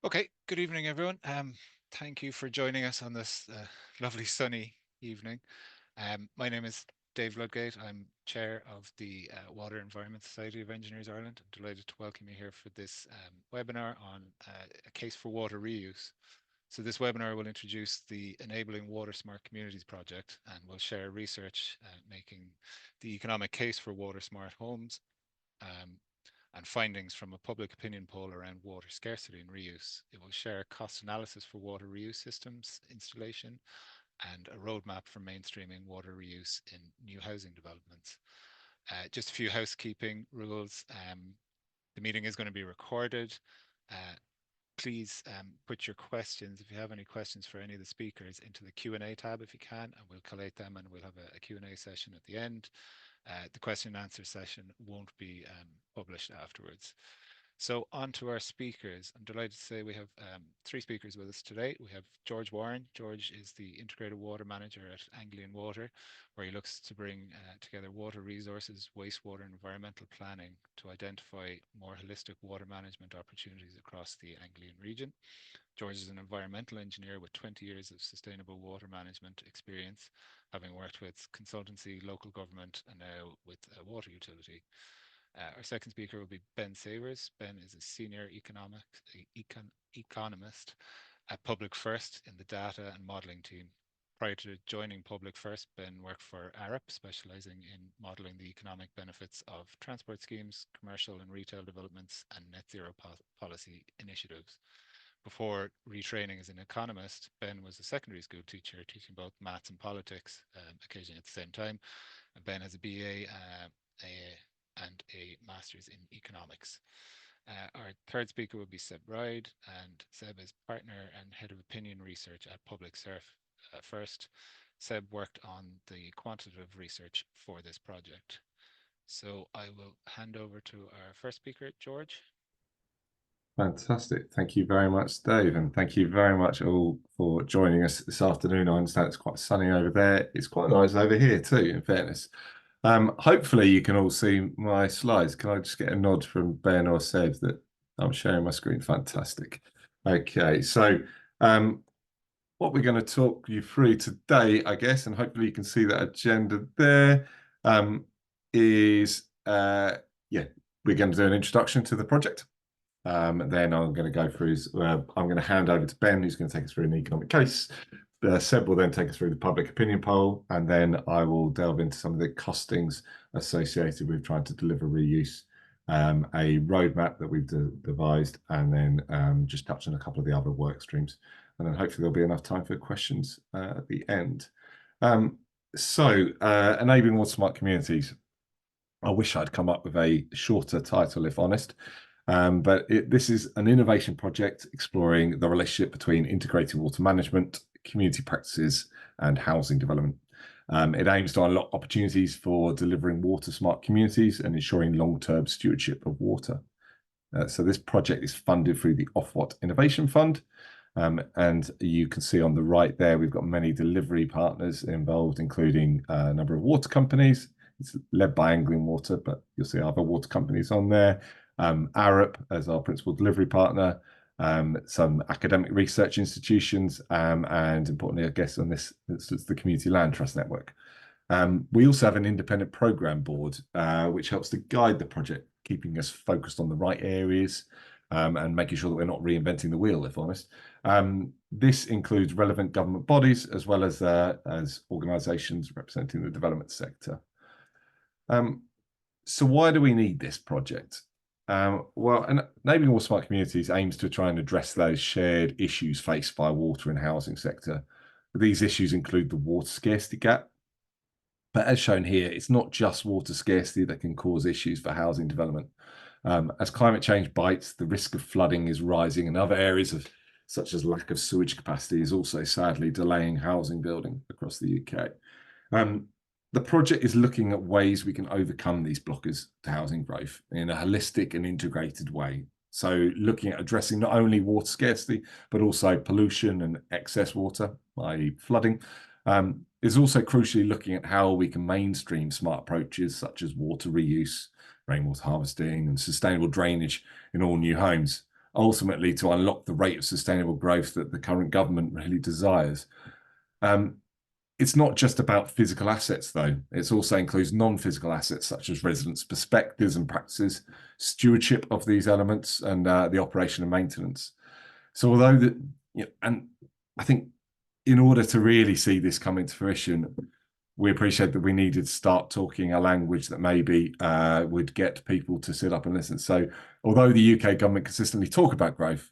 Okay, good evening, everyone. Thank you for joining us on this lovely sunny evening. My name is Dave Ludgate. I'm chair of the Water Environment Society of Engineers Ireland. I'm delighted to welcome you here for this webinar on a case for water reuse. So this webinar will introduce the Enabling Water Smart Communities project, and we'll share research making the economic case for water smart homes. Um, and findings from a public opinion poll around water scarcity and reuse. It will share cost analysis for water reuse systems installation and a roadmap for mainstreaming water reuse in new housing developments. Just a few housekeeping rules. The meeting is going to be recorded. Uh, please put your questions, if you have any questions for any of the speakers, into the Q&A tab if you can, and we'll collate them and we'll have a Q&A session at the end. The question and answer session won't be published afterwards. So on to our speakers. I'm delighted to say we have three speakers with us today. We have George Warren. George is the Integrated Water Manager at Anglian Water, where he looks to bring together water resources, wastewater and environmental planning to identify more holistic water management opportunities across the Anglian region. George is an environmental engineer with 20 years of sustainable water management experience, having worked with consultancy, local government, and now with a water utility. Our second speaker will be Ben Savours. Ben is a senior economist at Public First in the data and modelling team. Prior to joining Public First, Ben worked for Arup, specialising in modelling the economic benefits of transport schemes, commercial and retail developments, and net zero policy initiatives. Before retraining as an economist, Ben was a secondary school teacher, teaching both maths and politics, occasionally at the same time. And Ben has a BA and a master's in economics. Our third speaker will be Seb Wride, and Seb is partner and head of opinion research at Public First. Seb worked on the quantitative research for this project. So I will hand over to our first speaker, George. Fantastic. Thank you very much, Dave, and thank you very much all for joining us this afternoon. I understand it's quite sunny over there. It's quite nice over here too, in fairness. Hopefully you can all see my slides. Can I just get a nod from Ben or Seb that I'm sharing my screen? Fantastic. Okay, so what we're going to talk you through today, I guess, and hopefully you can see that agenda there, is we're going to do an introduction to the project. Then I'm going to go through, I'm going to hand over to Ben, who's going to take us through an economic case. Seb will then take us through the public opinion poll, and then I will delve into some of the costings associated with trying to deliver reuse, a roadmap that we've devised, and then just touch on a couple of the other work streams. And then hopefully there'll be enough time for questions at the end. Enabling Water Smart Communities. I wish I'd come up with a shorter title, if honest. But this is an innovation project exploring the relationship between integrated water management, community practices, and housing development. It aims to unlock opportunities for delivering water smart communities and ensuring long-term stewardship of water. So this project is funded through the Ofwat Innovation Fund. And you can see on the right there, we've got many delivery partners involved, including a number of water companies. It's led by Anglian Water, but you'll see other water companies on there. Arup as our principal delivery partner, some academic research institutions, and importantly, I guess on this instance, the Community Land Trust Network. We also have an independent program board, which helps to guide the project, keeping us focused on the right areas and making sure that we're not reinventing the wheel, if honest. This includes relevant government bodies as well as organisations representing the development sector. So why do we need this project? Well, Enabling Water Smart Communities aims to try and address those shared issues faced by water and housing sector. These issues include the water scarcity gap. But as shown here, it's not just water scarcity that can cause issues for housing development. As climate change bites, the risk of flooding is rising, and other areas such as lack of sewage capacity is also sadly delaying housing building across the UK. The project is looking at ways we can overcome these blockers to housing growth in a holistic and integrated way. So looking at addressing not only water scarcity, but also pollution and excess water, i.e. flooding, is also crucially looking at how we can mainstream smart approaches such as water reuse, rainwater harvesting, and sustainable drainage in all new homes. ultimately to unlock the rate of sustainable growth that the current government really desires. It's not just about physical assets, though. It also includes non-physical assets such as residents' perspectives and practices, stewardship of these elements, and the operation and maintenance. So although that, and I think in order to really see this coming to fruition, we appreciate that we needed to start talking a language that maybe would get people to sit up and listen. So although the UK government consistently talk about growth,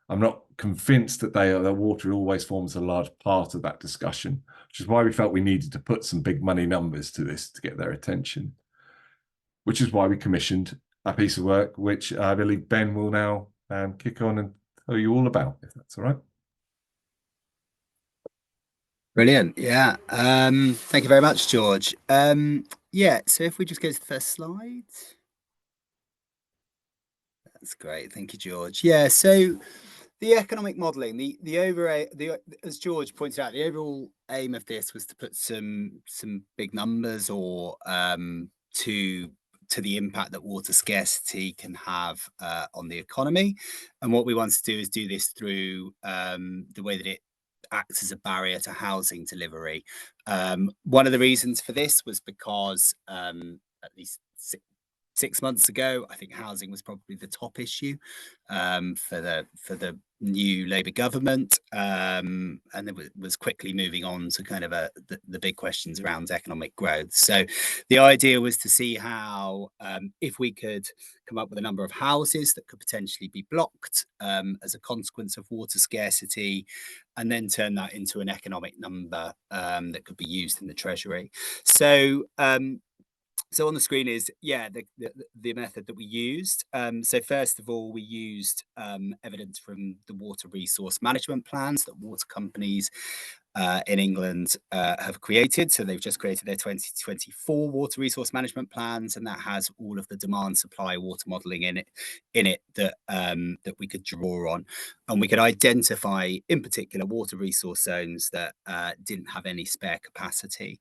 I'm not convinced that that water always forms a large part of that discussion, which is why we felt we needed to put some big money numbers to this to get their attention, which is why we commissioned a piece of work, which I believe Ben will now kick on and tell you all about, if that's all right. Brilliant. Yeah. Thank you very much, George. Yeah, so if we just go to the first slide. That's great. Thank you, George. Yeah, so the economic modelling, as George pointed out, the overall aim of this was to put some big numbers or to the impact that water scarcity can have on the economy. And what we want to do is do this through the way that it acts as a barrier to housing delivery. One of the reasons for this was because at least 6 months ago, I think housing was probably the top issue for the new Labour government, and it was quickly moving on to kind of the big questions around economic growth. So the idea was to see how if we could come up with a number of houses that could potentially be blocked as a consequence of water scarcity, and then turn that into an economic number that could be used in the Treasury. So on the screen is, the method that we used. So first of all, we used evidence from the water resource management plans that water companies in England have created. So they've just created their 2024 water resource management plans, and that has all of the demand supply water modelling in it that we could draw on, and we could identify in particular water resource zones that didn't have any spare capacity.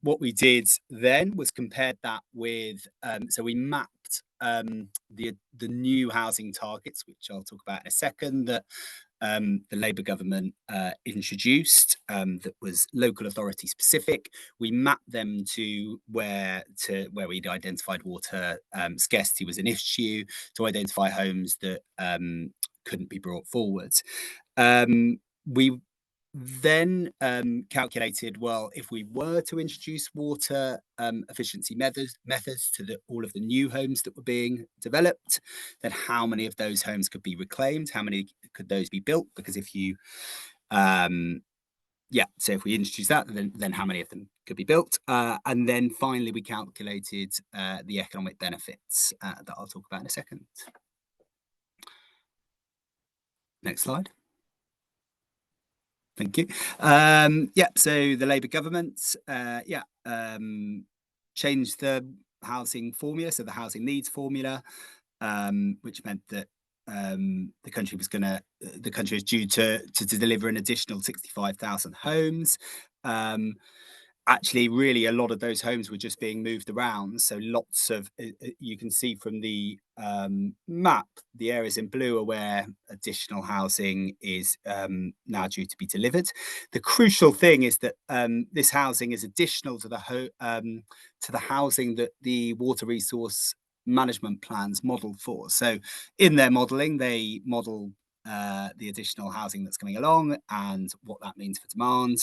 What we did then was compared that with, so we mapped the new housing targets, which I'll talk about in a second, that the Labour government introduced, that was local authority specific. We mapped them to where we'd identified water scarcity was an issue, to identify homes that couldn't be brought forward. We then calculated, well, if we were to introduce water efficiency methods to all of the new homes that were being developed, then how many of those homes could be reclaimed? How many could those be built? Because if you, so if we introduce that, then how many of them could be built? And then finally, we calculated the economic benefits that I'll talk about in a second. Next slide. Thank you. So the Labour government, changed the housing formula, so the housing needs formula, which meant that the country was due to deliver an additional 65,000 homes. Actually, really, a lot of those homes were just being moved around. So lots of, you can see from the map, the areas in blue are where additional housing is now due to be delivered. The crucial thing is that this housing is additional to the housing that the water resource management plans model for. So in their modelling, they model the additional housing that's coming along and what that means for demand.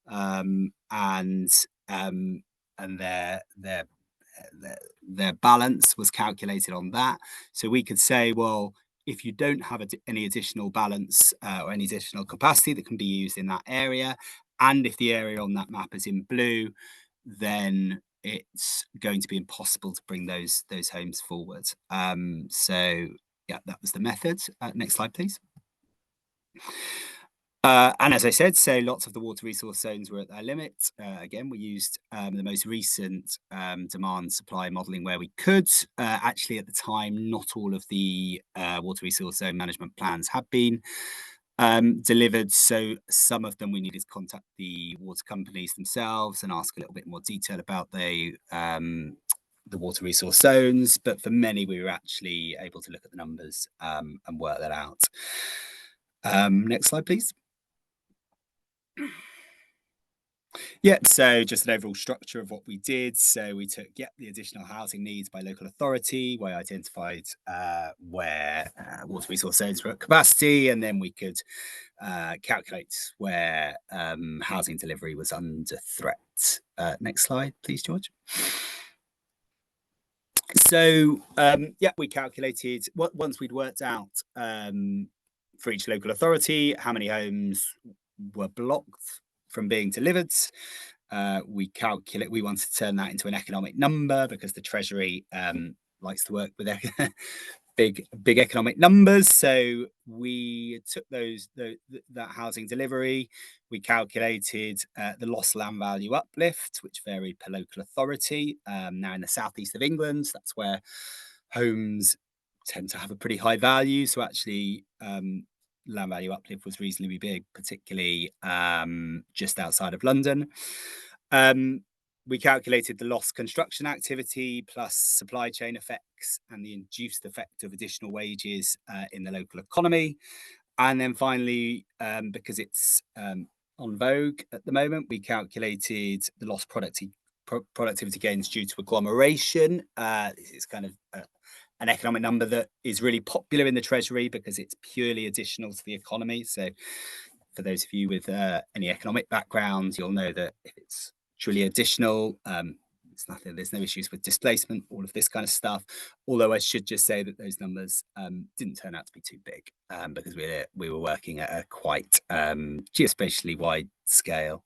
And their balance was calculated on that. So we could say, well, if you don't have any additional balance or any additional capacity that can be used in that area, and if the area on that map is in blue, then it's going to be impossible to bring those homes forward. So yeah, that was the method. Next slide, please. And as I said, so lots of the water resource zones were at their limit. Again, we used the most recent demand supply modelling where we could. Actually, at the time, not all of the water resource zone management plans had been delivered. So some of them we needed to contact the water companies themselves and ask a little bit more detail about the water resource zones, but for many we were actually able to look at the numbers and work that out. Next slide, please. Yep, so just an overall structure of what we did. So we took the additional housing needs by local authority. We identified where water resource zones were at capacity, and then we could calculate where housing delivery was under threat. Next slide, please, George. So we calculated once we'd worked out for each local authority how many homes were blocked from being delivered. We wanted to turn that into an economic number because the Treasury likes to work with big economic numbers. So we took that housing delivery. We calculated the lost land value uplift, which varied per local authority. Now in the southeast of England, that's where homes tend to have a pretty high value. So actually land value uplift was reasonably big, particularly just outside of London. We calculated the lost construction activity plus supply chain effects and the induced effect of additional wages in the local economy. And then finally, because it's on vogue at the moment, we calculated the lost productivity gains due to agglomeration. This is kind of an economic number that is really popular in the Treasury because it's purely additional to the economy. So for those of you with any economic background, you'll know that if it's truly additional, there's no issues with displacement, all of this kind of stuff. Although I should just say that those numbers didn't turn out to be too big because we were working at a quite geospatially wide scale.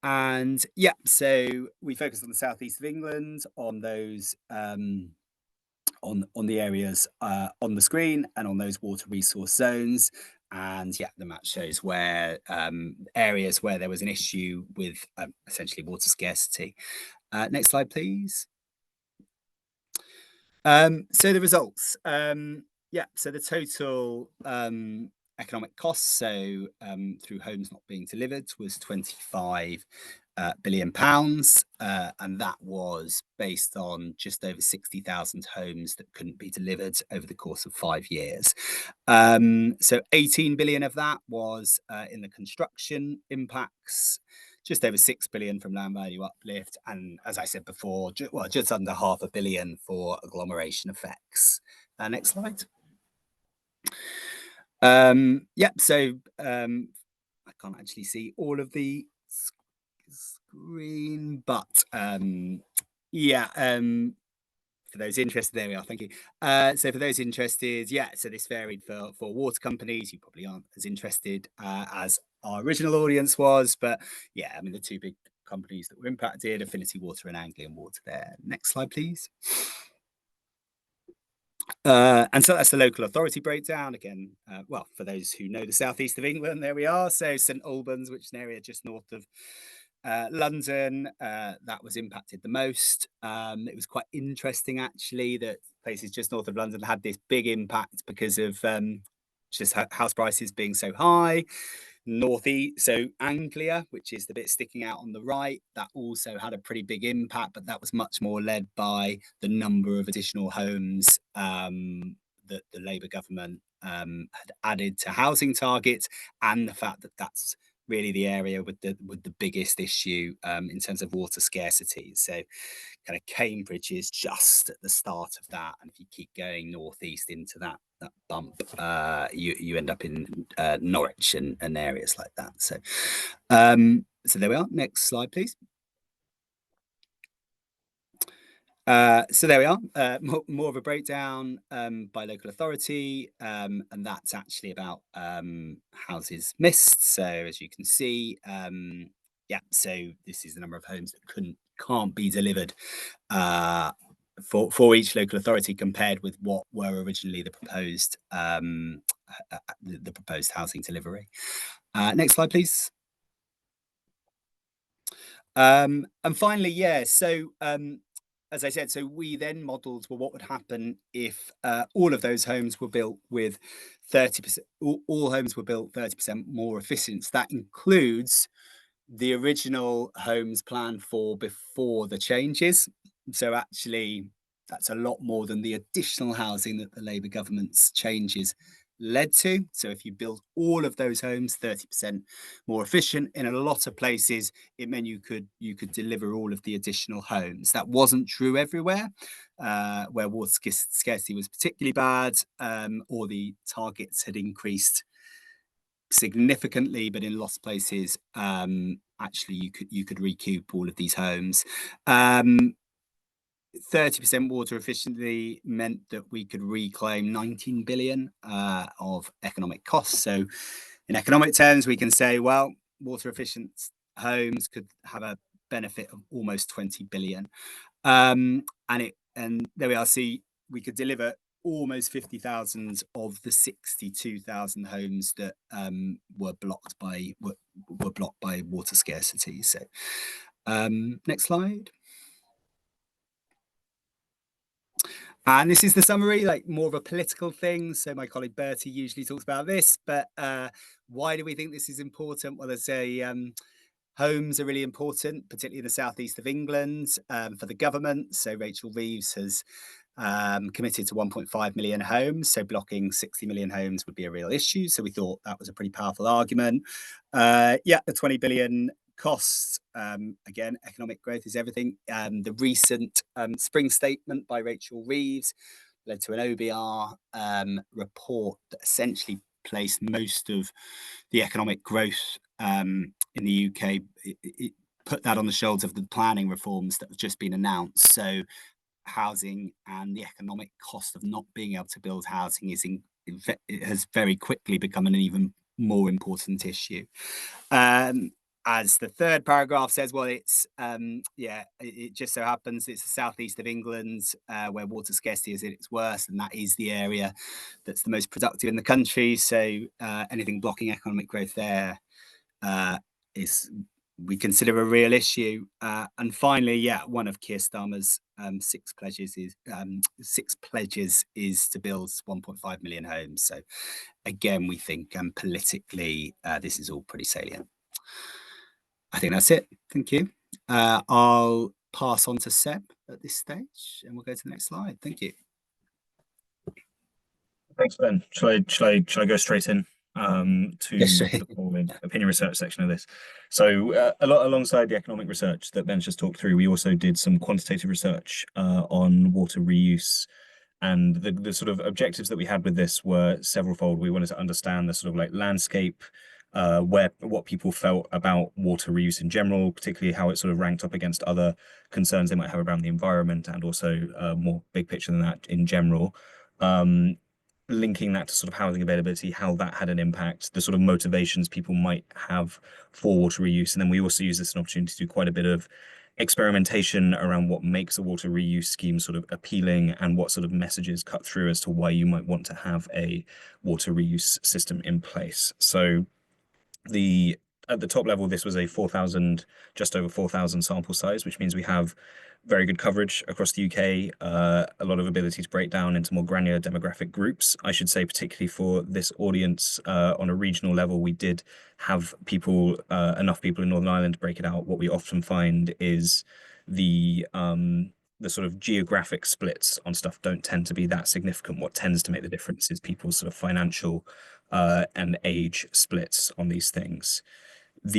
And yeah, so we focused on the southeast of England, on those on the areas on the screen and on those water resource zones. And yeah, the map shows where areas where there was an issue with essentially water scarcity. Next slide, please. So the results. So the total economic costs, so through homes not being delivered, was £25 billion, and that was based on just over 60,000 homes that couldn't be delivered over the course of 5 years. So 18 billion of that was in the construction impacts, just over 6 billion from land value uplift, and as I said before, just under £500 million for agglomeration effects. Next slide. So I can't actually see all of the screen, but for those interested, there we are, thank you. So for those interested, so this varied for water companies. You probably aren't as interested as our original audience was, but yeah, I mean, the two big companies that were impacted, Affinity Water and Anglian Water there. Next slide, please. And so that's the local authority breakdown again. Well, for those who know the southeast of England, there we are. So St Albans, which is an area just north of London, that was impacted the most. It was quite interesting actually that places just north of London had this big impact because of just house prices being so high. Northeast, so Anglia, which is the bit sticking out on the right, that also had a pretty big impact, but that was much more led by the number of additional homes that the Labour government had added to housing targets, and the fact that that's really the area with the biggest issue in terms of water scarcity. So kind of Cambridge is just at the start of that, and if you keep going northeast into that bump, you end up in Norwich and areas like that. So so there we are. Next slide, please. So there we are, more of a breakdown by local authority, and that's actually about houses missed. So as you can see, so this is the number of homes that can't be delivered for each local authority compared with what were originally the proposed housing delivery. Next slide, please. And finally, so as I said, so we then modelled what would happen if all of those homes were built with 30%, all homes were built 30% more efficient. That includes the original homes planned for before the changes. So actually, that's a lot more than the additional housing that the Labour government's changes led to. So if you build all of those homes 30% more efficient in a lot of places, it meant you could deliver all of the additional homes. That wasn't true everywhere, where water scarcity was particularly bad, or the targets had increased significantly, but in lots of places, actually you could recoup all of these homes. 30% water efficiency meant that we could reclaim 19 billion of economic costs. So in economic terms, we can say, well, water efficient homes could have a benefit of almost 20 billion. And there we are, see, we could deliver almost 50,000 of the 62,000 homes that were blocked by water scarcity. So next slide. And this is the summary, like more of a political thing. So my colleague Bertie usually talks about this, but why do we think this is important? Well, there's homes are really important, particularly in the southeast of England, for the government. So Rachel Reeves has committed to 1.5 million homes. So blocking 60 million homes would be a real issue. So we thought that was a pretty powerful argument. Yeah, the 20 billion costs, again, economic growth is everything. The recent spring statement by Rachel Reeves led to an OBR report that essentially placed most of the economic growth in the UK. It put that on the shoulders of the planning reforms that have just been announced. So housing and the economic cost of not being able to build housing it has very quickly become an even more important issue. As the third paragraph says, well, it's it just so happens it's the southeast of England where water scarcity is at its worst, and that is the area that's the most productive in the country. So anything blocking economic growth there is, we consider, a real issue. And finally, one of Keir Starmer's six pledges is to build 1.5 million homes. So again, we think politically this is all pretty salient. I think that's it. Thank you. I'll pass on to Seb at this stage, and we'll go to the next slide. Thank you. Thanks, Ben. Shall I go straight in to the opinion research section of this? So alongside the economic research that Ben's just talked through, we also did some quantitative research on water reuse. And the sort of objectives that we had with this were severalfold. We wanted to understand the sort of like landscape, what people felt about water reuse in general, particularly how it sort of ranked up against other concerns they might have around the environment, and also more big picture than that in general. Linking that to sort of housing availability, how that had an impact, the sort of motivations people might have for water reuse. And then we also use this as an opportunity to do quite a bit of experimentation around what makes a water reuse scheme sort of appealing, and what sort of messages cut through as to why you might want to have a water reuse system in place. So at the top level, this was a just over 4,000 sample size, which means we have very good coverage across the UK, a lot of ability to break down into more granular demographic groups. I should say, particularly for this audience, on a regional level, we did have enough people in Northern Ireland to break it out. What we often find is the sort of geographic splits on stuff don't tend to be that significant. What tends to make the difference is people's sort of financial and age splits on these things. If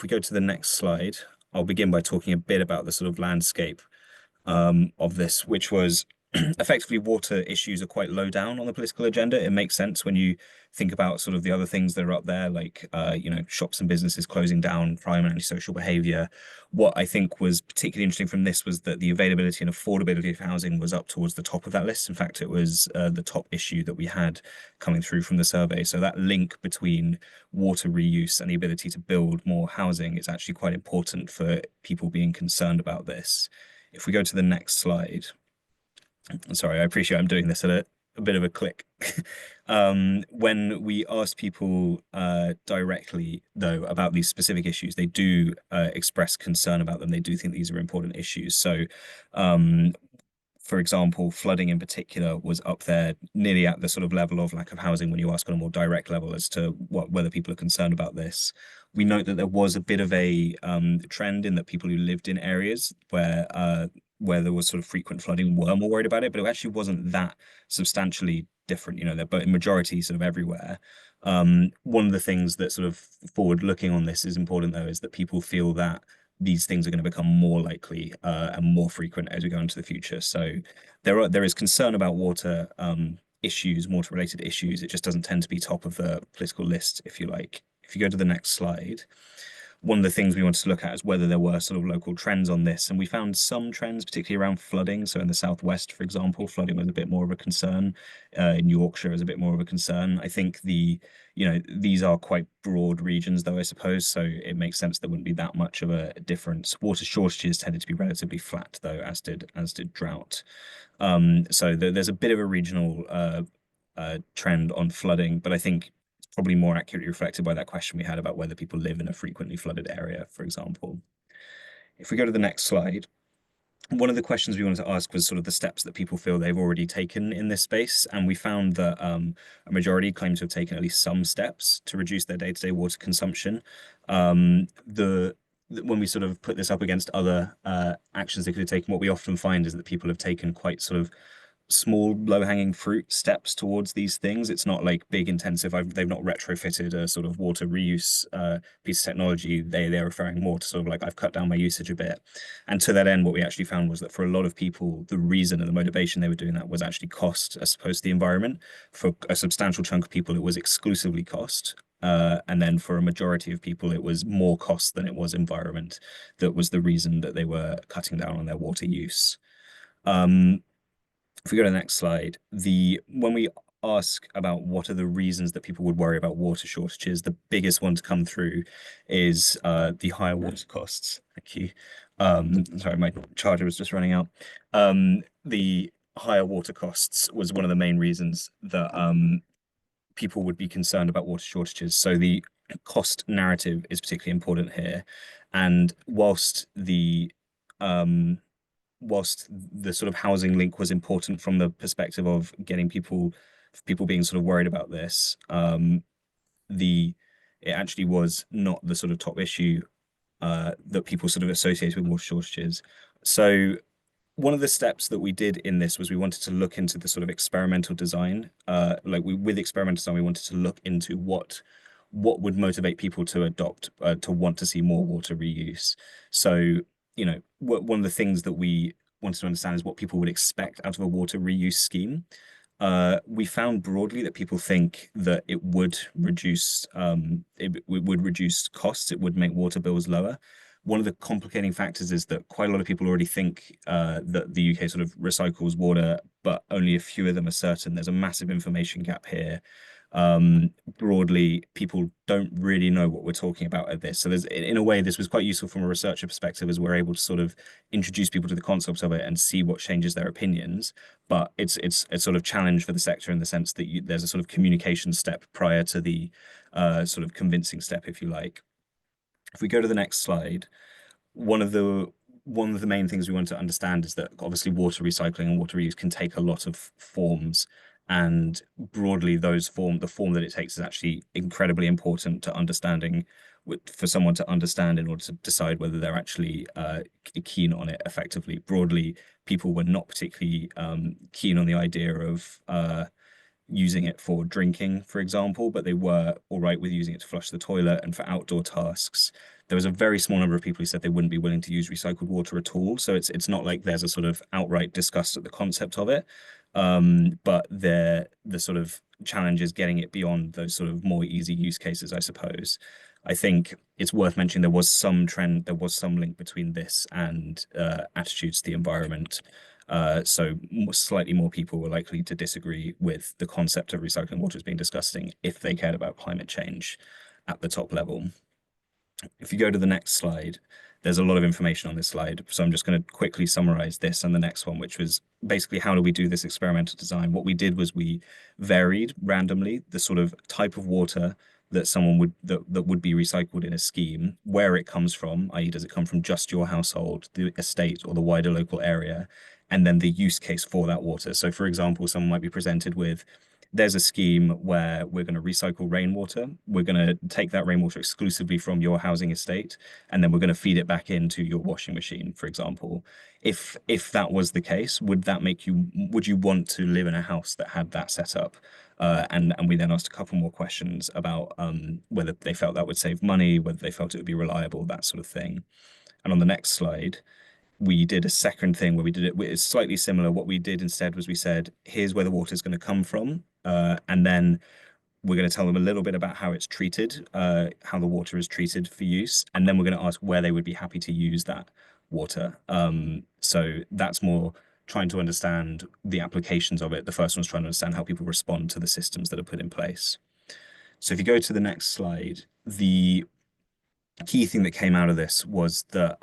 we go to the next slide, I'll begin by talking a bit about the sort of landscape of this, which was effectively water issues are quite low down on the political agenda. It makes sense when you think about sort of the other things that are up there, like shops and businesses closing down, crime and antisocial behaviour. What I think was particularly interesting from this was that the availability and affordability of housing was up towards the top of that list. In fact, it was the top issue that we had coming through from the survey. So that link between water reuse and the ability to build more housing is actually quite important for people being concerned about this. If we go to the next slide. Sorry, I appreciate I'm doing this at a bit of a click. When we asked people directly, though, about these specific issues, they do express concern about them. They do think these are important issues. So for example, flooding in particular was up there nearly at the sort of level of lack of housing when you ask on a more direct level as to whether people are concerned about this. We note that there was a bit of a trend in that people who lived in areas where there was sort of frequent flooding were more worried about it, but it actually wasn't that substantially different. You know, they're both in majority sort of everywhere. One of the things that sort of forward looking on this is important though, is that people feel that these things are going to become more likely and more frequent as we go into the future. So there is concern about water issues, water related issues. It just doesn't tend to be top of the political list, if you like. If you go to the next slide, one of the things we wanted to look at is whether there were sort of local trends on this. And we found some trends, particularly around flooding. So in the southwest, for example, flooding was a bit more of a concern. In Yorkshire is a bit more of a concern. I think these are quite broad regions though, I suppose. So it makes sense there wouldn't be that much of a difference. Water shortages tended to be relatively flat though, as did drought. So there's a bit of a regional trend on flooding, but I think probably more accurately reflected by that question we had about whether people live in a frequently flooded area, for example. If we go to the next slide, one of the questions we wanted to ask was sort of the steps that people feel they've already taken in this space. And we found that a majority claim to have taken at least some steps to reduce their day-to-day water consumption. When we sort of put this up against other actions they could have taken, what we often find is that people have taken quite sort of small low-hanging fruit steps towards these things. It's not like big intensive. They've not retrofitted a sort of water reuse piece of technology. They're referring more to sort of like, I've cut down my usage a bit. And to that end, what we actually found was that for a lot of people, the reason and the motivation they were doing that was actually cost as opposed to the environment. For a substantial chunk of people, it was exclusively cost. And then for a majority of people, it was more cost than it was environment. That was the reason that they were cutting down on their water use. If we go to the next slide, when we ask about what are the reasons that people would worry about water shortages, the biggest one to come through is the higher water costs. Thank you. Sorry, my charger was just running out. The higher water costs was one of the main reasons that people would be concerned about water shortages. So the cost narrative is particularly important here. And whilst the sort of housing link was important from the perspective of getting people being sort of worried about this, it actually was not the sort of top issue that people sort of associated with water shortages. So one of the steps that we did in this was we wanted to look into the sort of experimental design. With experimental design, we wanted to look into what would motivate people to adopt, to want to see more water reuse. So, one of the things that we wanted to understand is what people would expect out of a water reuse scheme. We found broadly that people think that it would reduce costs, it would make water bills lower. One of the complicating factors is that quite a lot of people already think that the UK sort of recycles water, but only a few of them are certain. There's a massive information gap here. Broadly, people don't really know what we're talking about at this. So in a way, this was quite useful from a researcher perspective, as we're able to sort of introduce people to the concepts of it and see what changes their opinions. But it's a sort of challenge for the sector in the sense that there's a sort of communication step prior to the sort of convincing step, if you like. If we go to the next slide, one of the main things we want to understand is that obviously water recycling and water reuse can take a lot of forms, and broadly the form that it takes is actually incredibly important to understanding, for someone to understand in order to decide whether they're actually keen on it effectively. Broadly, people were not particularly keen on the idea of using it for drinking, for example, but they were all right with using it to flush the toilet and for outdoor tasks. There was a very small number of people who said they wouldn't be willing to use recycled water at all. So it's not like there's a sort of outright disgust at the concept of it. But the sort of challenge is getting it beyond those sort of more easy use cases, I suppose. I think it's worth mentioning there was some link between this and attitudes to the environment. So slightly more people were likely to disagree with the concept of recycling water as being disgusting if they cared about climate change at the top level. If you go to the next slide, there's a lot of information on this slide. So I'm just going to quickly summarize this and the next one, which was basically how do we do this experimental design? What we did was we varied randomly the sort of type of water that that would be recycled in a scheme, where it comes from, i.e. does it come from just your household, the estate, or the wider local area, and then the use case for that water. So for example, someone might be presented with, there's a scheme where we're going to recycle rainwater. We're going to take that rainwater exclusively from your housing estate, and then we're going to feed it back into your washing machine, for example. If that was the case, would you want to live in a house that had that set up? And we then asked a couple more questions about whether they felt that would save money, whether they felt it would be reliable, that sort of thing. And on the next slide, we did a second thing where we did it's slightly similar. What we did instead was we said, here's where the water is going to come from. And then we're going to tell them a little bit about how it's treated, how the water is treated for use. And then we're going to ask where they would be happy to use that water. So that's more trying to understand the applications of it. The first one's trying to understand how people respond to the systems that are put in place. So if you go to the next slide, the key thing that came out of this was that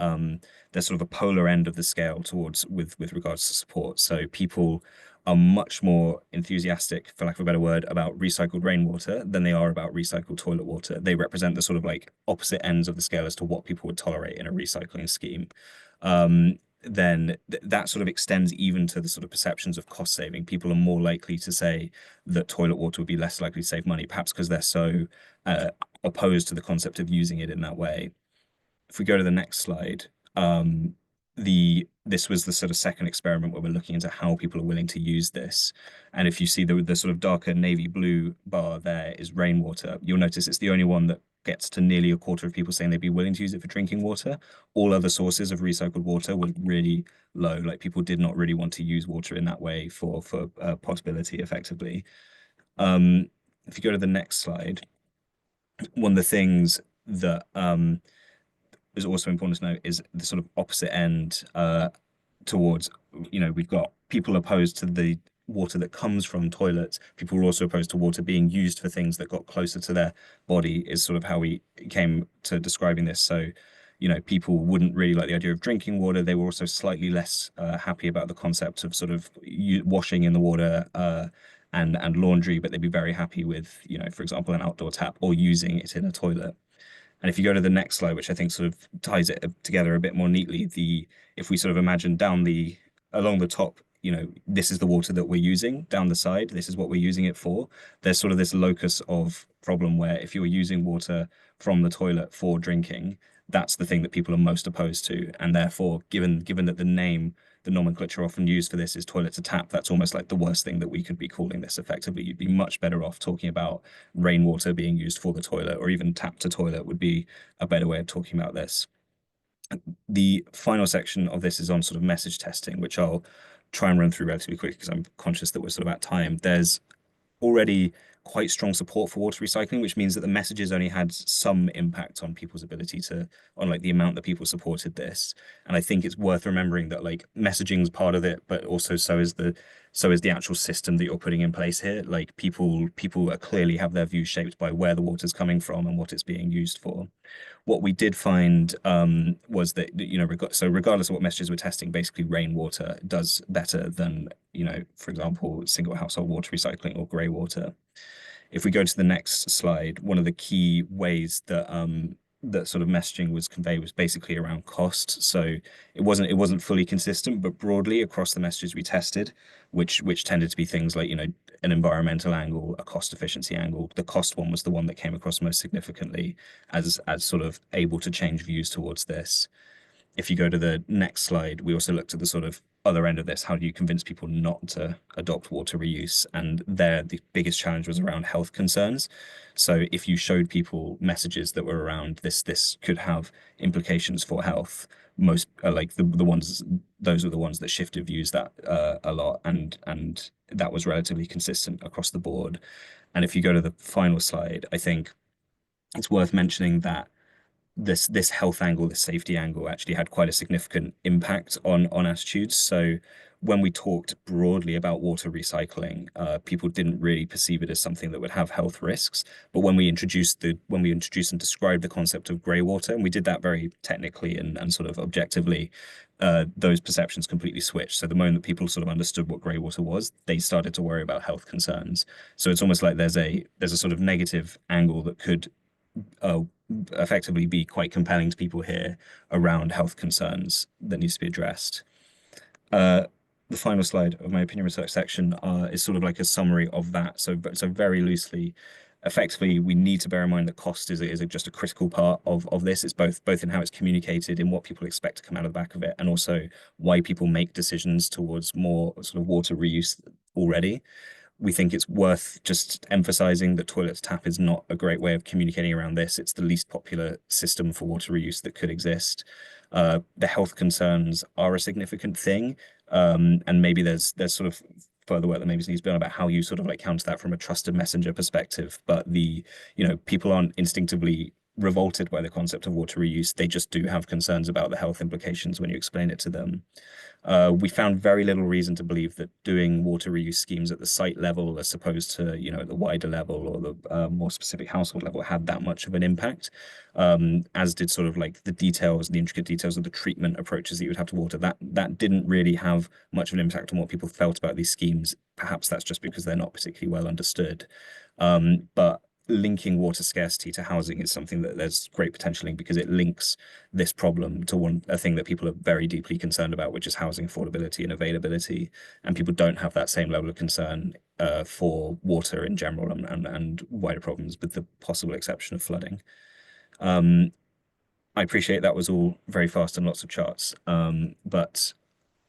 there's sort of a polar end of the scale towards with regards to support. So people are much more enthusiastic, for lack of a better word, about recycled rainwater than they are about recycled toilet water. They represent the sort of like opposite ends of the scale as to what people would tolerate in a recycling scheme. Then that sort of extends even to the sort of perceptions of cost saving. People are more likely to say that toilet water would be less likely to save money, perhaps because they're so opposed to the concept of using it in that way. If we go to the next slide, this was the sort of second experiment where we're looking into how people are willing to use this. And if you see the sort of darker navy blue bar there is rainwater, you'll notice it's the only one that gets to nearly a quarter of people saying they'd be willing to use it for drinking water. All other sources of recycled water were really low. Like people did not really want to use water in that way for potability effectively. If you go to the next slide, one of the things that is also important to note is the sort of opposite end towards, we've got people opposed to the water that comes from toilets. People were also opposed to water being used for things that got closer to their body, is sort of how we came to describing this. So, people wouldn't really like the idea of drinking water. They were also slightly less happy about the concept of sort of washing in the water and laundry, but they'd be very happy with, for example, an outdoor tap or using it in a toilet. And if you go to the next slide, which I think sort of ties it together a bit more neatly, if we sort of imagine along the top, this is the water that we're using. Down the side, this is what we're using it for. There's sort of this locus of problem where if you're using water from the toilet for drinking, that's the thing that people are most opposed to. And therefore, given that the nomenclature often used for this is toilet to tap, that's almost like the worst thing that we could be calling this effectively. You'd be much better off talking about rainwater being used for the toilet, or even tap to toilet would be a better way of talking about this. The final section of this is on sort of message testing, which I'll try and run through relatively quick because I'm conscious that we're sort of at time. There's already quite strong support for water recycling, which means that the messages only had some impact on people's ability on like the amount that people supported this. And I think it's worth remembering that like messaging is part of it, but also so is the actual system that you're putting in place here. Like people clearly have their views shaped by where the water's coming from and what it's being used for. What we did find was that, regardless of what messages we're testing, basically rainwater does better than, for example, single household water recycling or grey water. If we go to the next slide, one of the key ways that that sort of messaging was conveyed was basically around cost. So it wasn't fully consistent, but broadly across the messages we tested, which tended to be things like, an environmental angle, a cost efficiency angle. The cost one was the one that came across most significantly as sort of able to change views towards this. If you go to the next slide, we also looked at the sort of other end of this. How do you convince people not to adopt water reuse? And there, the biggest challenge was around health concerns. So if you showed people messages that were around this could have implications for health, most like those were the ones that shifted views that a lot, and that was relatively consistent across the board. And if you go to the final slide, I think it's worth mentioning that this health angle, this safety angle actually had quite a significant impact on attitudes. So when we talked broadly about water recycling, people didn't really perceive it as something that would have health risks. But when we introduced and described the concept of grey water, and we did that very technically and sort of objectively, those perceptions completely switched. So the moment that people sort of understood what grey water was, they started to worry about health concerns. So it's almost like there's a sort of negative angle that could effectively be quite compelling to people here around health concerns that needs to be addressed. the final slide of my opinion research section is sort of like a summary of that. So very loosely, effectively, we need to bear in mind that cost is just a critical part of this. It's both in how it's communicated, in what people expect to come out of the back of it, and also why people make decisions towards more sort of water reuse already. We think it's worth just emphasizing that toilet to tap is not a great way of communicating around this. It's the least popular system for water reuse that could exist. The health concerns are a significant thing, and maybe there's sort of further work that maybe needs to be done about how you sort of like counter that from a trusted messenger perspective. But people aren't instinctively revolted by the concept of water reuse. They just do have concerns about the health implications when you explain it to them. We found very little reason to believe that doing water reuse schemes at the site level as opposed to, the wider level or the more specific household level had that much of an impact, as did sort of like the details, the intricate details of the treatment approaches that you would have to water. That didn't really have much of an impact on what people felt about these schemes. Perhaps that's just because they're not particularly well understood. But linking water scarcity to housing is something that there's great potential in, because it links this problem to a thing that people are very deeply concerned about, which is housing affordability and availability. And people don't have that same level of concern for water in general and wider problems, with the possible exception of flooding. I appreciate that was all very fast and lots of charts, but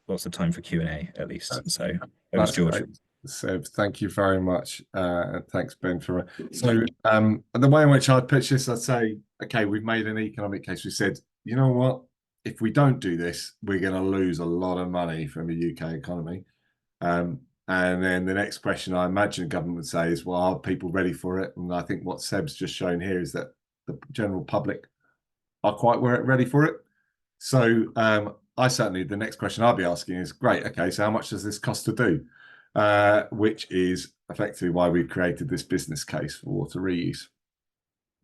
lots of time for Q&A at least. So over to George. Great. So thank you very much. Thanks, Ben. So the way in which I'd pitch this, I'd say, okay, we've made an economic case. We said, you know what? If we don't do this, we're going to lose a lot of money from the UK economy. And then the next question I imagine the government would say is, well, are people ready for it? And I think what Seb's just shown here is that the general public are quite ready for it. So I certainly, the next question I'll be asking is, great, okay, so how much does this cost to do? Which is effectively why we've created this business case for water reuse.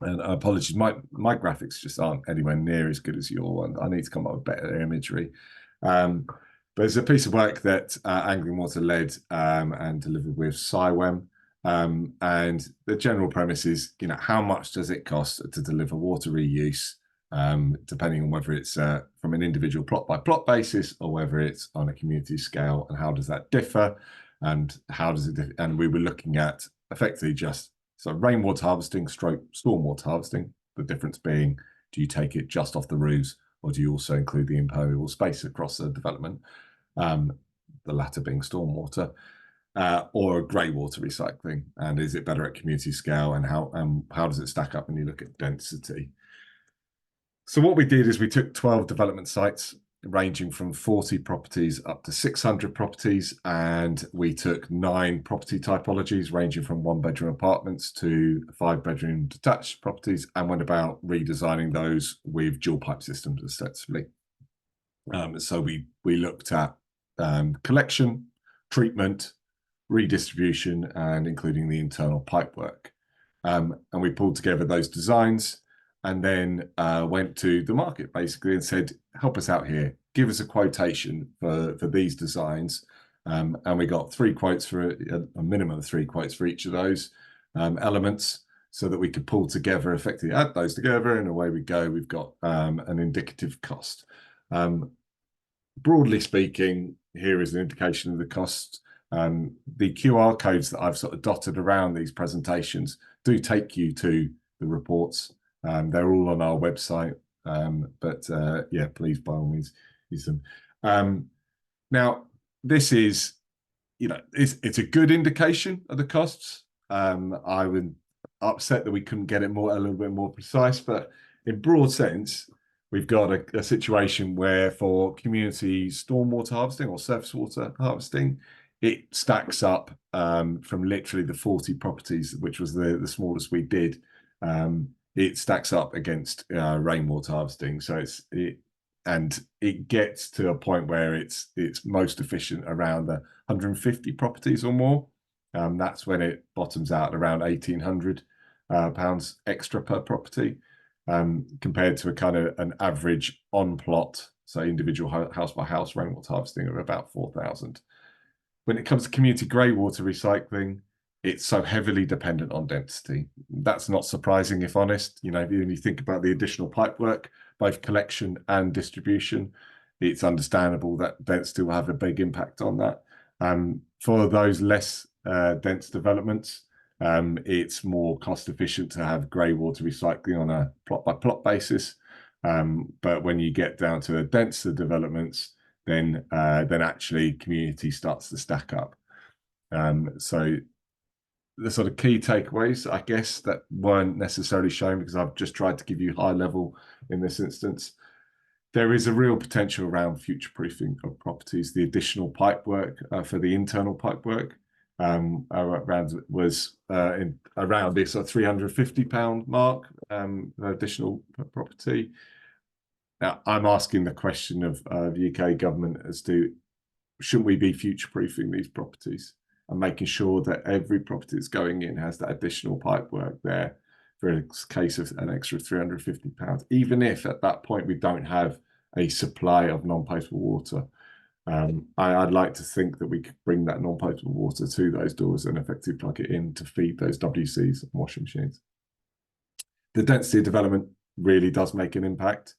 And apologies, my graphics just aren't anywhere near as good as your one. I need to come up with better imagery. But it's a piece of work that Anglian Water led and delivered with Savours. And the general premise is, how much does it cost to deliver water reuse, depending on whether it's from an individual plot by plot basis or whether it's on a community scale, and how does that differ, and how does it differ? And we were looking at effectively just rainwater harvesting, stormwater harvesting. The difference being, do you take it just off the roofs, or do you also include the impermeable space across the development? The latter being stormwater. Or grey water recycling, and is it better at community scale, and how does it stack up when you look at density? So what we did is we took 12 development sites ranging from 40 properties up to 600 properties, and we took 9 property typologies ranging from 1-bedroom apartments to 5-bedroom detached properties, and went about redesigning those with dual pipe systems ostensibly. So we looked at collection, treatment, redistribution, and including the internal pipework. And we pulled together those designs and then went to the market basically and said, help us out here, give us a quotation for these designs. And we got 3 quotes for a minimum of 3 quotes for each of those elements, so that we could pull together, effectively add those together, and away we go. We've got an indicative cost. Broadly speaking, here is an indication of the cost. The QR codes that I've sort of dotted around these presentations do take you to the reports. They're all on our website, but yeah, please by all means use them. Now, this is, it's a good indication of the costs. I would upset that we couldn't get it a little bit more precise, but in broad sense, we've got a situation where for community stormwater harvesting or surface water harvesting, it stacks up from literally the 40 properties, which was the smallest we did. It stacks up against rainwater harvesting. So it gets to a point where it's most efficient around the 150 properties or more. That's when it bottoms out around £1,800 extra per property, compared to a kind of an average on plot, so individual house by house rainwater harvesting of about 4,000. When it comes to community grey water recycling, it's so heavily dependent on density. That's not surprising, if honest. When you think about the additional pipe work, both collection and distribution, it's understandable that density will have a big impact on that. For those less dense developments, it's more cost efficient to have grey water recycling on a plot by plot basis. But when you get down to denser developments, then actually community starts to stack up. So the sort of key takeaways, I guess, that weren't necessarily shown because I've just tried to give you high level in this instance. There is a real potential around future-proofing of properties. The additional pipework for the internal pipework was around this £350 mark, additional property. Now, I'm asking the question of the UK government as to, shouldn't we be future-proofing these properties and making sure that every property that's going in has that additional pipework there for a case of an extra £350, even if at that point we don't have a supply of non-potable water. I'd like to think that we could bring that non-potable water to those doors and effectively plug it in to feed those WCs and washing machines. The density of development really does make an impact,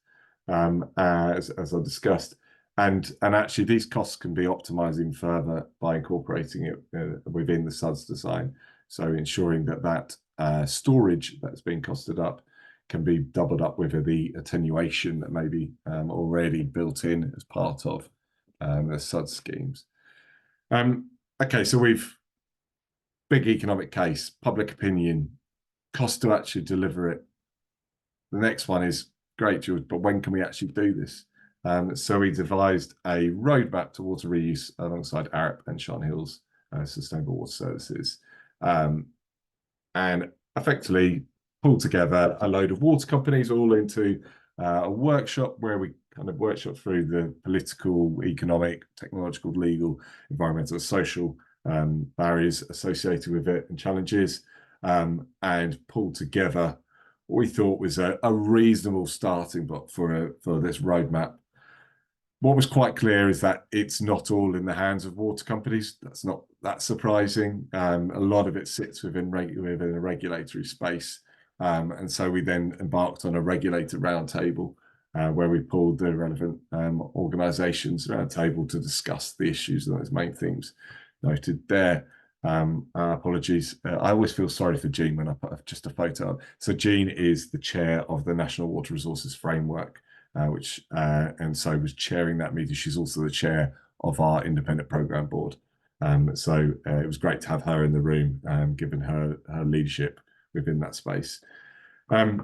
as I discussed. And actually, these costs can be optimized even further by incorporating it within the SUDS design. So ensuring that storage that's being costed up can be doubled up with the attenuation that may be already built in as part of the SUDS schemes. Okay, so we've big economic case, public opinion, cost to actually deliver it. The next one is, great, George, but when can we actually do this? So we devised a roadmap to water reuse alongside ARIP and Shan Hill's Sustainable Water Services, and effectively pulled together a load of water companies all into a workshop where we kind of workshop through the political, economic, technological, legal, environmental, social barriers associated with it and challenges, and pulled together what we thought was a reasonable starting block for this roadmap. What was quite clear is that it's not all in the hands of water companies. That's not that surprising. A lot of it sits within a regulatory space. And so we then embarked on a regulator roundtable where we pulled the relevant organisations around the table to discuss the issues and those main themes noted there. Apologies. I always feel sorry for Jean when I put just a photo up. So Jean is the chair of the National Water Resources Framework, and so was chairing that meeting. She's also the chair of our independent programme board. So it was great to have her in the room, given her leadership within that space. And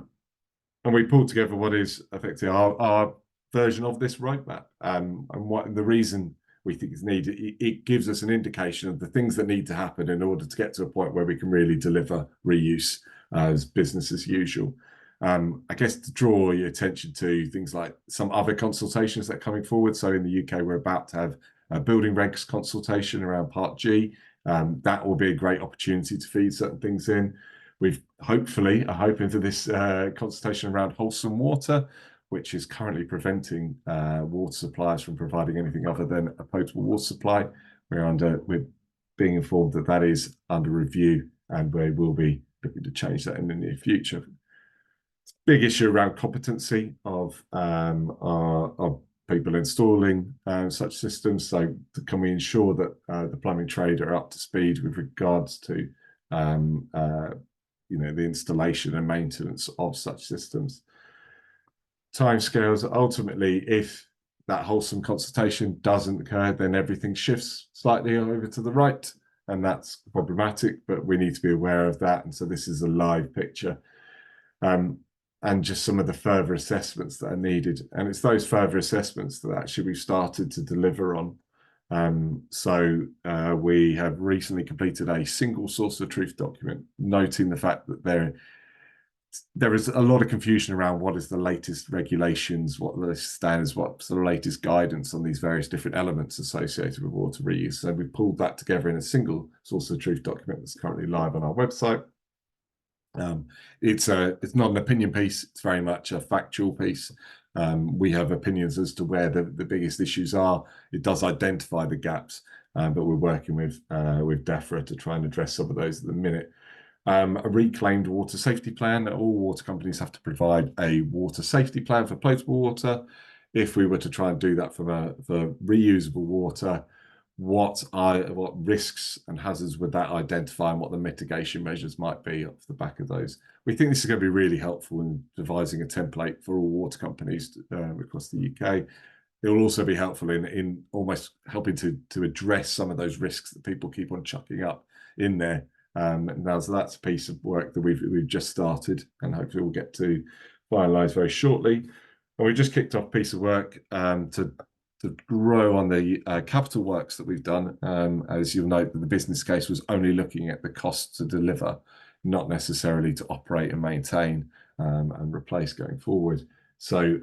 we pulled together what is effectively our version of this roadmap. And what the reason we think is needed, it gives us an indication of the things that need to happen in order to get to a point where we can really deliver reuse as business as usual. I guess to draw your attention to things like some other consultations that are coming forward. So in the UK, we're about to have a building regs consultation around Part G. That will be a great opportunity to feed certain things in. We've hopefully are hoping for this consultation around wholesome water, which is currently preventing water suppliers from providing anything other than a potable water supply. We're being informed that that is under review, and we will be looking to change that in the near future. Big issue around competency of people installing such systems. So can we ensure that the plumbing trade are up to speed with regards to the installation and maintenance of such systems? Timescales. Ultimately, if that wholesome consultation doesn't occur, then everything shifts slightly over to the right, and that's problematic, but we need to be aware of that. And so this is a live picture. And just some of the further assessments that are needed. And it's those further assessments that actually we've started to deliver on. So we have recently completed a single source of truth document, noting the fact that there is a lot of confusion around what is the latest regulations, what the standards, what's the latest guidance on these various different elements associated with water reuse. So we've pulled that together in a single source of truth document that's currently live on our website. It's not an opinion piece, it's very much a factual piece. We have opinions as to where the biggest issues are. It does identify the gaps, but we're working with DEFRA to try and address some of those at the minute. A reclaimed water safety plan. All water companies have to provide a water safety plan for potable water. if we were to try and do that for reusable water, what risks and hazards would that identify, and what the mitigation measures might be off the back of those. We think this is going to be really helpful in devising a template for all water companies across the UK. It will also be helpful in almost helping to address some of those risks that people keep on chucking up in there. Now, so that's a piece of work that we've just started, and hopefully we'll get to finalise very shortly. And we just kicked off a piece of work to grow on the capital works that we've done. As you'll note, that the business case was only looking at the cost to deliver, not necessarily to operate and maintain and replace going forward. So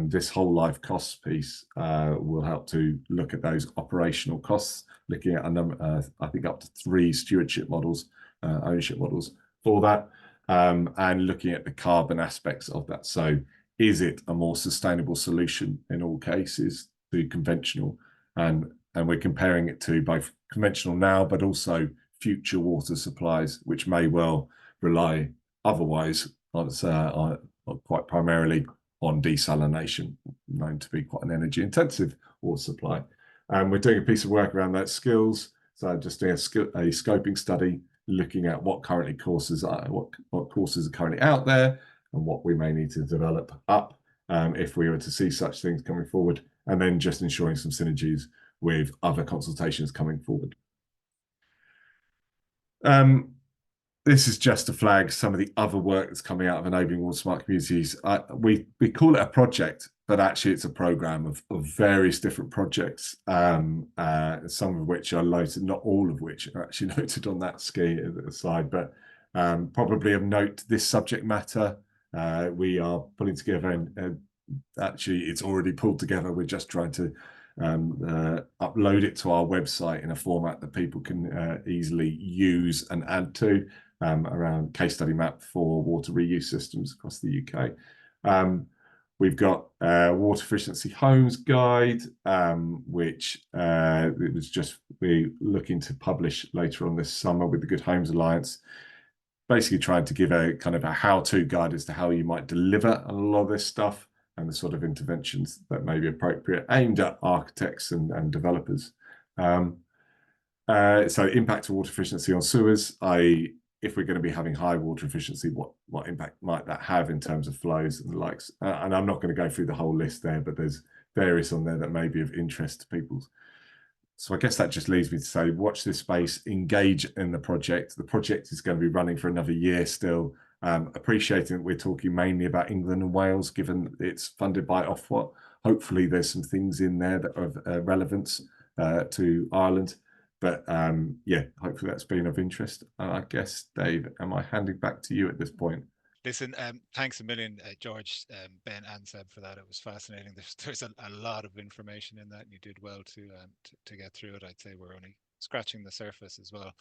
this whole life costs piece will help to look at those operational costs, looking at a number, I think up to 3 stewardship models, ownership models for that, and looking at the carbon aspects of that. So is it a more sustainable solution in all cases to conventional? And we're comparing it to both conventional now, but also future water supplies, which may well rely otherwise on quite primarily on desalination, known to be quite an energy intensive water supply. And we're doing a piece of work around that skills. So just doing a scoping study, looking at what courses are currently out there, and what we may need to develop up if we were to see such things coming forward, and then just ensuring some synergies with other consultations coming forward. This is just to flag some of the other work that's coming out of enabling water smart communities. We call it a project, but actually it's a program of various different projects, some of which are noted, not all of which are actually noted on that slide, but probably of note, this subject matter we are pulling together, and actually it's already pulled together. We're just trying to upload it to our website in a format that people can easily use and add to, around case study map for water reuse systems across the UK. We've got water efficiency homes guide, which it was just we're looking to publish later on this summer with the Good Homes Alliance, basically trying to give a kind of a how-to guide as to how you might deliver a lot of this stuff, and the sort of interventions that may be appropriate, aimed at architects and developers. So impact of water efficiency on sewers, i.e. if we're going to be having high water efficiency, what impact might that have in terms of flows and the likes? And I'm not going to go through the whole list there, but there's various on there that may be of interest to people. So I guess that just leads me to say, watch this space, engage in the project. The project is going to be running for another year still. Appreciating that we're talking mainly about England and Wales, given it's funded by Ofwat. Hopefully there's some things in there that are of relevance to Ireland. But yeah, hopefully that's been of interest. I guess, Dave, am I handing back to you at this point? Listen, thanks a million, George, Ben, and Seb, for that. It was fascinating. There's a lot of information in that, and you did well to get through it. I'd say we're only scratching the surface as well.